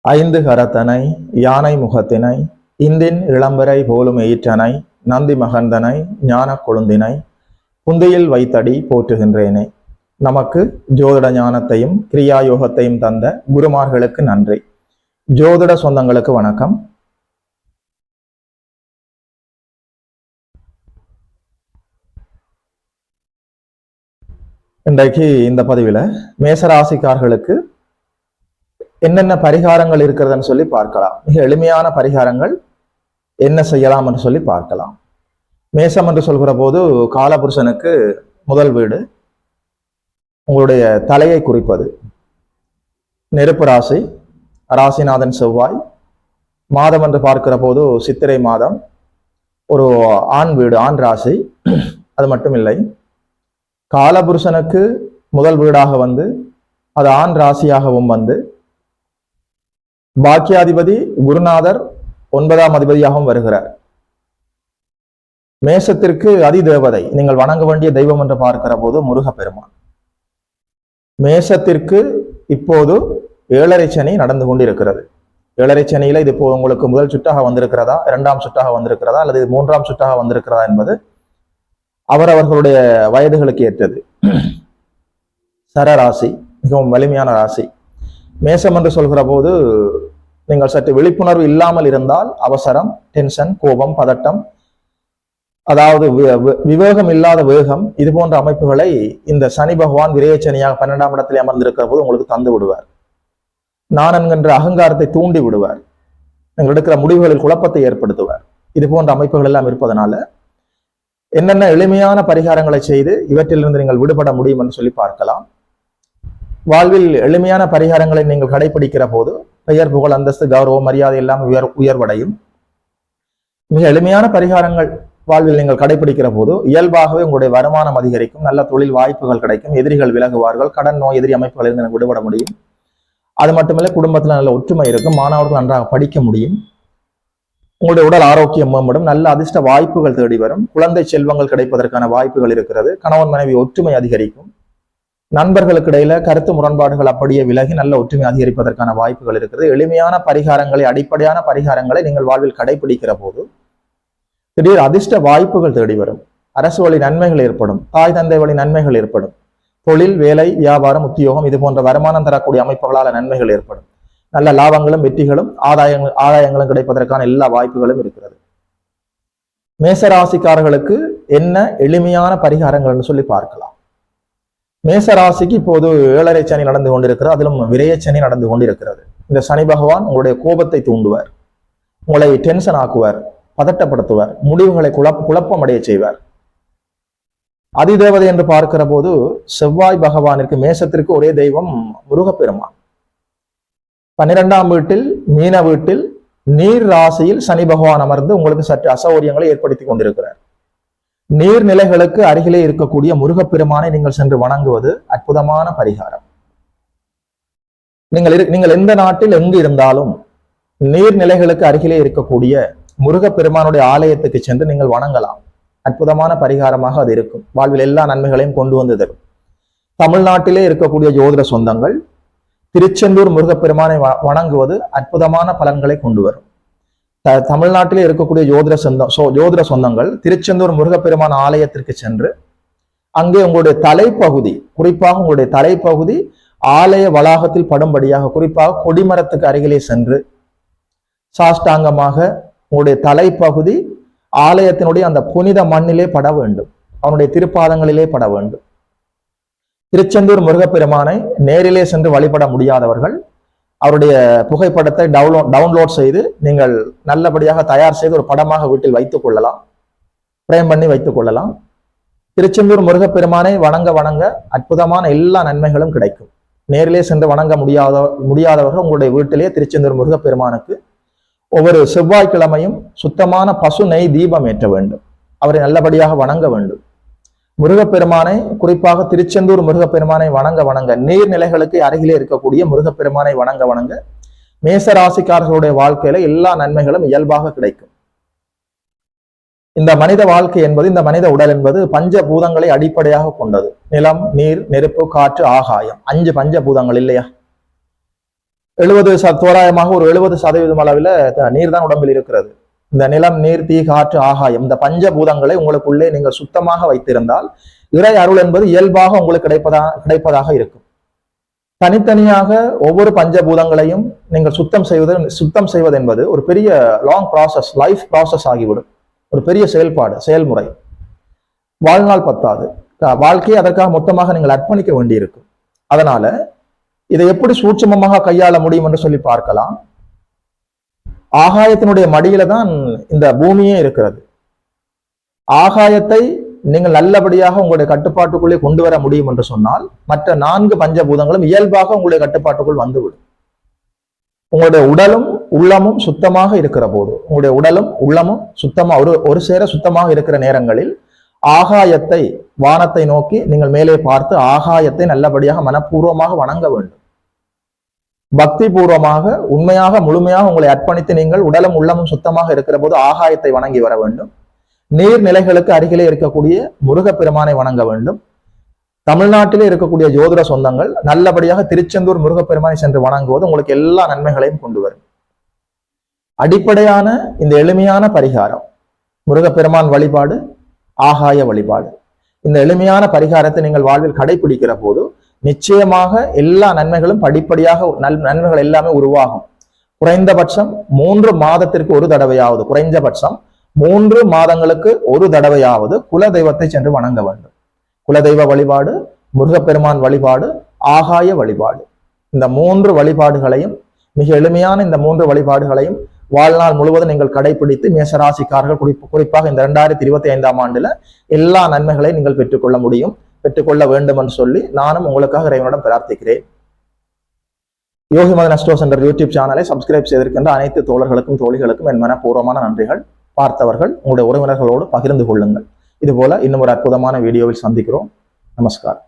ஐந்து கரத்தனை யானை முகத்தினை இந்தின் இளம்பரை போலும் ஈற்றனை நந்தி மகந்தனை ஞான கொழுந்தினை புந்தியில் வைத்தடி போற்றுகின்றேனே. நமக்கு ஜோதிட ஞானத்தையும் கிரியா யோகத்தையும் தந்த குருமார்களுக்கு நன்றி. ஜோதிட சொந்தங்களுக்கு வணக்கம். இன்றைக்கு இந்த பதிவில் மேசராசிக்காரர்களுக்கு என்னென்ன பரிகாரங்கள் இருக்கிறதுன்னு சொல்லி பார்க்கலாம். மிக எளிமையான பரிகாரங்கள் என்ன செய்யலாம் என்று சொல்லி பார்க்கலாம். மேசம் என்று சொல்கிற போது காலபுருஷனுக்கு முதல் வீடு, உங்களுடைய தலையை குறிப்பது. நெருப்பு ராசி, ராசிநாதன் செவ்வாய். மாதம் என்று பார்க்கிற போது சித்திரை மாதம், ஒரு ஆண் வீடு, ஆண் ராசி. அது மட்டும் இல்லை, காலபுருஷனுக்கு முதல் வீடாக வந்து அது ஆண் ராசியாகவும் வந்து பாக்கியாதிபதி குருநாதர் 9ஆம் அதிபதியாகவும் வருகிறார். மேசத்திற்கு அதிதேவதை, நீங்கள் வணங்க வேண்டிய தெய்வம் என்று பார்க்கிற போது முருகப்பெருமான். மேசத்திற்கு இப்போது 7.5 சனி நடந்து கொண்டிருக்கிறது. 7.5 சனியில இது இப்போ உங்களுக்கு முதல் சுற்றாக வந்திருக்கிறதா, 2ஆம் சுற்றாக வந்திருக்கிறதா, அல்லது 3ஆம் சுற்றாக வந்திருக்கிறதா என்பது அவரவர்களுடைய வயதுகளுக்கு ஏற்றது. சரராசி மிகவும் வலிமையான ராசி. மேசம் என்று சொல்கிற போது நீங்கள் சற்று விழிப்புணர்வு இல்லாமல் இருந்தால் அவசரம், டென்ஷன், கோபம், பதட்டம், அதாவது விவேகம் இல்லாத வேகம், இது போன்ற அமைப்புகளை இந்த சனி பகவான் விரயச்சனியாக 12ஆம் இடத்தில் அமர்ந்திருக்கிற போது உங்களுக்கு தந்து விடுவார். நான் என்கின்ற அகங்காரத்தை தூண்டி விடுவார். நீங்கள் எடுக்கிற முடிவுகளில் குழப்பத்தை ஏற்படுத்துவார். இது போன்ற அமைப்புகள் எல்லாம் இருப்பதனால என்னென்ன எளிமையான பரிகாரங்களை செய்து இவற்றிலிருந்து நீங்கள் விடுபட முடியும் என்று சொல்லி பார்க்கலாம். வாழ்வில் எளிமையான பரிகாரங்களை நீங்கள் கடைபிடிக்கிற போது பெயர், புகழ், அந்தஸ்து, கௌரவம், மரியாதை எல்லாம் உயர்வடையும். மிக எளிமையான பரிகாரங்கள் வாழ்வில் நீங்கள் கடைபிடிக்கிற போது இயல்பாகவே உங்களுடைய வருமானம் அதிகரிக்கும், நல்ல தொழில் வாய்ப்புகள் கிடைக்கும், எதிரிகள் விலகுவார்கள், கடன் நோய் எதிரி அமைப்புகளில் இருந்து விடுபட முடியும். அது மட்டுமல்ல, குடும்பத்தில் நல்ல ஒற்றுமை இருக்கும், மாணவர்கள் நன்றாக படிக்க முடியும், உங்களுடைய உடல் ஆரோக்கியம் மேம்படும், நல்ல அதிர்ஷ்ட வாய்ப்புகள் தேடி வரும், குழந்தை செல்வங்கள் கிடைப்பதற்கான வாய்ப்புகள் இருக்கிறது, கணவன் மனைவி ஒற்றுமை அதிகரிக்கும், நண்பர்களுக்கு இடையில கருத்து முரண்பாடுகள் அப்படியே விலகி நல்ல ஒற்றுமை அதிகரிப்பதற்கான வாய்ப்புகள் இருக்கிறது. எளிமையான பரிகாரங்களை, அடிப்படையான பரிகாரங்களை நீங்கள் வாழ்வில் கடைபிடிக்கிற போது திடீர் அதிர்ஷ்ட வாய்ப்புகள் தேடி வரும், அரசு வழி நன்மைகள் ஏற்படும், தாய் தந்தை வழி நன்மைகள் ஏற்படும், தொழில், வேலை, வியாபாரம், உத்தியோகம் இது போன்ற வருமானம் தரக்கூடிய அமைப்புகளால் நன்மைகள் ஏற்படும், நல்ல லாபங்களும் வெற்றிகளும் ஆதாயங்களும் கிடைப்பதற்கான எல்லா வாய்ப்புகளும் இருக்கிறது. மேசராசிக்காரர்களுக்கு என்ன எளிமையான பரிகாரங்கள்னு சொல்லி பார்க்கலாம். மேசராசிக்கு இப்போது 7.5 சனி நடந்து கொண்டிருக்கிறது, அதிலும் விரயச்சனி நடந்து கொண்டிருக்கிறது. இந்த சனி பகவான் உங்களுடைய கோபத்தை தூண்டுவார், உங்களை டென்ஷன் ஆக்குவார், பதட்டப்படுத்துவார், முடிவுகளை குழப்பம் அடைய செய்வார். அதிதேவதை என்று பார்க்கிற போது செவ்வாய் பகவானிற்கு, மேசத்திற்கு ஒரே தெய்வம் முருகப்பெருமான். 12ஆம் வீட்டில், மீன வீட்டில், நீர் ராசியில் சனி பகவான் அமர்ந்து உங்களுக்கு சற்று அசௌகரியங்களை ஏற்படுத்தி கொண்டிருக்கிறார். நீர்நிலைகளுக்கு அருகிலே இருக்கக்கூடிய முருகப்பெருமானை நீங்கள் சென்று வணங்குவது அற்புதமான பரிகாரம். நீங்கள் எந்த நாட்டில் எங்கு இருந்தாலும் நீர்நிலைகளுக்கு அருகிலே இருக்கக்கூடிய முருகப்பெருமானுடைய ஆலயத்துக்கு சென்று நீங்கள் வணங்கலாம். அற்புதமான பரிகாரமாக அது இருக்கும். வாழ்வில் எல்லா நன்மைகளையும் கொண்டு வந்து தரும். தமிழ்நாட்டிலே இருக்கக்கூடிய ஜோதிட சொந்தங்கள் திருச்செந்தூர் முருகப்பெருமானை வணங்குவது அற்புதமான பலன்களை கொண்டு வரும். தமிழ்நாட்டிலே இருக்கக்கூடிய ஜோதிட சொந்தங்கள் திருச்செந்தூர் முருகப்பெருமான் ஆலயத்திற்கு சென்று அங்கே உங்களுடைய தலைப்பகுதி, குறிப்பாக உங்களுடைய தலைப்பகுதி ஆலய வளாகத்தில் படும்படியாக, குறிப்பாக கொடிமரத்துக்கு அருகிலே சென்று சாஷ்டாங்கமாக உங்களுடைய தலைப்பகுதி ஆலயத்தினுடைய அந்த புனித மண்ணிலே பட வேண்டும், அவனுடைய திருப்பாதங்களிலே பட வேண்டும். திருச்செந்தூர் முருகப்பெருமானை நேரிலே சென்று வழிபட முடியாதவர்கள் அவருடைய புகைப்படத்தை டவுன்லோட் செய்து நீங்கள் நல்லபடியாக தயார் செய்து ஒரு படமாக வீட்டில் வைத்துக் கொள்ளலாம், பிரேம் பண்ணி வைத்துக் கொள்ளலாம். திருச்செந்தூர் முருகப்பெருமானை வணங்க அற்புதமான எல்லா நன்மைகளும் கிடைக்கும். நேரிலே சென்று வணங்க முடியாதவர்கள் உங்களுடைய வீட்டிலே திருச்செந்தூர் முருகப்பெருமானுக்கு ஒவ்வொரு செவ்வாய்க்கிழமையும் சுத்தமான பசு நெய் தீபம் ஏற்ற வேண்டும், அவரை நல்லபடியாக வணங்க வேண்டும். முருகப்பெருமானை, குறிப்பாக திருச்செந்தூர் முருகப்பெருமானை வணங்க நீர்நிலைகளுக்கு அருகிலே இருக்கக்கூடிய முருகப்பெருமானை வணங்க மேசராசிக்காரர்களுடைய வாழ்க்கையில எல்லா நன்மைகளும் இயல்பாக கிடைக்கும். இந்த மனித வாழ்க்கை என்பது, இந்த மனித உடல் என்பது பஞ்சபூதங்களை அடிப்படையாக கொண்டது. நிலம், நீர், நெருப்பு, காற்று, ஆகாயம், 5 பஞ்சபூதங்கள் இல்லையா? தோராயமாக ஒரு 70% அளவில் நீர் தான் உடம்பில் இருக்கிறது. இந்த நிலம், நீர், தீ, காற்று, ஆகாயம், இந்த பஞ்சபூதங்களை உங்களுக்குள்ளே நீங்கள் சுத்தமாக வைத்திருந்தால் இறை அருள் என்பது இயல்பாக உங்களுக்கு கிடைப்பதாக இருக்கும். தனித்தனியாக ஒவ்வொரு பஞ்சபூதங்களையும் நீங்கள் சுத்தம் செய்வது என்பது ஒரு பெரிய லாங் ப்ராசஸ், லைஃப் ப்ராசஸ் ஆகிவிடும். ஒரு பெரிய செயல்முறை. வாழ்நாள் பத்தாது. வாழ்க்கையை அதற்காக மொத்தமாக நீங்கள் அர்ப்பணிக்க வேண்டியிருக்கும். அதனால இதை எப்படி சூட்சுமமாக கையாள முடியும் என்று சொல்லி பார்க்கலாம். ஆகாயத்தினுடைய மடியில தான் இந்த பூமியே இருக்கிறது. ஆகாயத்தை நீங்கள் நல்லபடியாக உங்களுடைய கட்டுப்பாட்டுக்குள்ளே கொண்டு வர முடியும் என்று சொன்னால் மற்ற 4 பஞ்சபூதங்களும் இயல்பாக உங்களுடைய கட்டுப்பாட்டுக்குள் வந்துவிடும். உங்களுடைய உடலும் உள்ளமும் சுத்தமாக இருக்கிற போது, உங்களுடைய உடலும் உள்ளமும் சுத்தமா ஒரு சேர சுத்தமாக இருக்கிற நேரங்களில் ஆகாயத்தை, வானத்தை நோக்கி நீங்கள் மேலே பார்த்து ஆகாயத்தை நல்லபடியாக மனப்பூர்வமாக வணங்க வேண்டும். பக்தி பூர்வமாக, உண்மையாக, முழுமையாக உங்களை அர்ப்பணித்து நீங்கள் உடலும் உள்ளமும் சுத்தமாக இருக்கிற போது ஆகாயத்தை வணங்கி வர வேண்டும். நீர்நிலைகளுக்கு அருகிலே இருக்கக்கூடிய முருகப்பெருமானை வணங்க வேண்டும். தமிழ்நாட்டிலே இருக்கக்கூடிய ஜோதிட சொந்தங்கள் நல்லபடியாக திருச்செந்தூர் முருகப்பெருமானை சென்று வணங்குவது உங்களுக்கு எல்லா நன்மைகளையும் கொண்டு வரும். அடிப்படையான இந்த எளிமையான பரிகாரம் முருகப்பெருமான் வழிபாடு, ஆகாய வழிபாடு. இந்த எளிமையான பரிகாரத்தை நீங்கள் வாழ்வில் கடைபிடிக்கிற போது நிச்சயமாக எல்லா நன்மைகளும் படிப்படியாக நன்மைகள் எல்லாமே உருவாகும். குறைந்தபட்சம் 3 மாதத்திற்கு ஒரு தடவையாவது, குறைந்தபட்சம் 3 மாதங்களுக்கு ஒரு தடவையாவது குல தெய்வத்தை சென்று வணங்க வேண்டும். குலதெய்வ வழிபாடு, முருகப்பெருமான் வழிபாடு, ஆகாய வழிபாடு. இந்த 3 வழிபாடுகளையும், மிக எளிமையான இந்த 3 வழிபாடுகளையும் வாழ்நாள் முழுவதும் நீங்கள் கடைபிடித்து மேசராசிக்காரர்கள் குறிப்பாக இந்த 2025ஆம் ஆண்டுல எல்லா நன்மைகளையும் நீங்கள் பெற்றுக்கொள்ள வேண்டும் என்று சொல்லி நானும் உங்களுக்காக இறைவனிடம் பிரார்த்திக்கிறேன். யோகி மதன் அஸ்ட்ரோ சென்டர் யூடியூப் சேனலை சப்ஸ்கிரைப் செய்திருக்கின்ற அனைத்து தோழர்களுக்கும் தோழிகளுக்கும் என் மனப்பூர்வமான நன்றிகள். பார்த்தவர்கள் உங்களுடைய உறவினர்களோடு பகிர்ந்து கொள்ளுங்கள். இதுபோல இன்னும் ஒரு அற்புதமான வீடியோவில் சந்திக்கிறோம். நமஸ்காரம்.